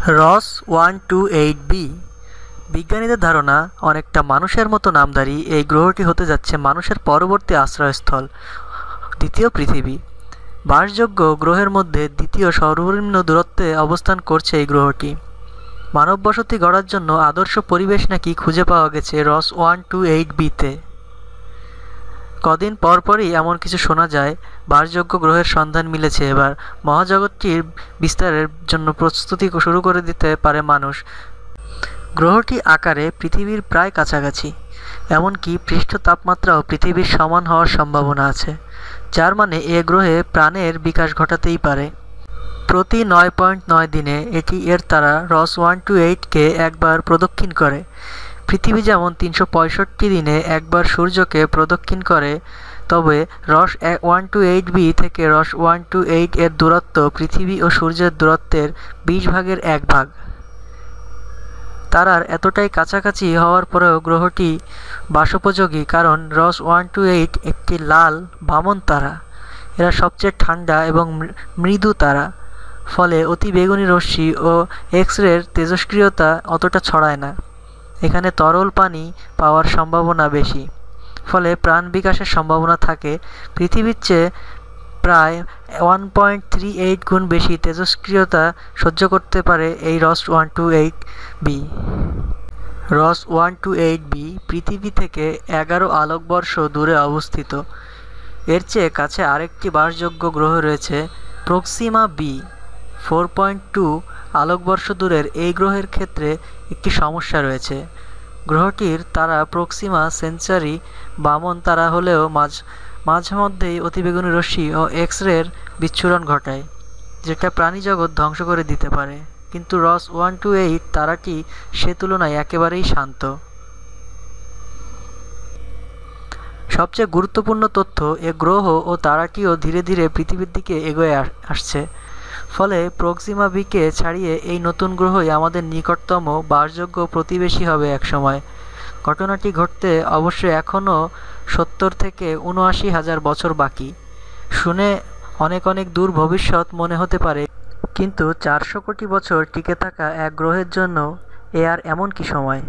রস 128b বিজ্ঞানীদের ধারণা অনেকটা মানুষের মতো নামধারী এই গ্রহটি হতে যাচ্ছে মানুষের পরবর্তী আশ্রয়স্থল, দ্বিতীয় পৃথিবী। বাসযোগ্য গ্রহের মধ্যে দ্বিতীয় সর্বনিম্ন দূরত্বে অবস্থান করছে এই গ্রহটি। মানব বসতি গড়ার জন্য আদর্শ পরিবেশ নাকি খুঁজে পাওয়া গেছে রস 128bতে। কদিন পরপরই এমন কিছু শোনা যায়, বাসযোগ্য গ্রহের সন্ধান মিলেছে। এবার মহাজগৎটির বিস্তারের জন্য প্রস্তুতি শুরু করে দিতে পারে মানুষ। গ্রহটি আকারে পৃথিবীর প্রায় কাছাকাছি, এমনকি পৃষ্ঠ তাপমাত্রাও পৃথিবীর সমান হওয়ার সম্ভাবনা আছে, যার মানে এ গ্রহে প্রাণের বিকাশ ঘটাতেই পারে। প্রতি 9.9 দিনে এটি এর তারা রস 128কে একবার প্রদক্ষিণ করে। পৃথিবী যেমন 365 দিনে একবার সূর্যকে প্রদক্ষিণ করে, তবে রস 128b থেকে রস 128 এর দূরত্ব পৃথিবী ও সূর্যের দূরত্বের 20 ভাগের 1 ভাগ। তারার এতটাই কাছাকাছি হওয়ার পরেও গ্রহটি বাসোপযোগী, কারণ রস 128 একটি লাল বামন তারা। এরা সবচেয়ে ঠান্ডা এবং মৃদু তারা, ফলে অতি বেগুনি রশ্মি ও এক্স-রের তেজস্ক্রিয়তা অতটা ছড়ায় না। এখানে তরল পানি পাওয়ার সম্ভাবনা বেশি, ফলে প্রাণ বিকাশের সম্ভাবনা থাকে। পৃথিবীর চেয়ে প্রায় 1.38 গুণ বেশি তেজস্ক্রিয়তা সহ্য করতে পারে এই রস 128b। রস 128b পৃথিবী থেকে 11 আলোকবর্ষ দূরে অবস্থিত। এর চেয়ে কাছে আরেকটি বাসযোগ্য গ্রহ রয়েছে, প্রক্সিমা বি। 4.2 আলোকবর্ষ দূরের এই গ্রহের ক্ষেত্রে একটি সমস্যা রয়েছে। গ্রহটির তারা প্রক্সিমা সেঞ্চারি বামন তারা হলেও মাঝে মধ্যেই অতিবেগুনি রশ্মি ও এক্স-রের বিচ্ছুরণ ঘটায়, যেটা প্রাণীজগৎ ধ্বংস করে দিতে পারে। কিন্তু রস 128 তারাটি সে তুলনায় একেবারেই শান্ত। সবচেয়ে গুরুত্বপূর্ণ তথ্য, এ গ্রহ ও তারাটিও ধীরে ধীরে পৃথিবীর দিকে এগিয়ে আসছে। ফলে প্রক্সিমা বিকে ছাড়িয়ে এই নতুন গ্রহই আমাদের নিকটতম বাসযোগ্য প্রতিবেশী হবে একসময়। ঘটনাটি ঘটতে অবশ্যই এখনও 70 থেকে 79 হাজার বছর বাকি। শুনে অনেক দূর ভবিষ্যৎ মনে হতে পারে, কিন্তু 400 কোটি বছর টিকে থাকা এক গ্রহের জন্য এ আর এমন কি সময়।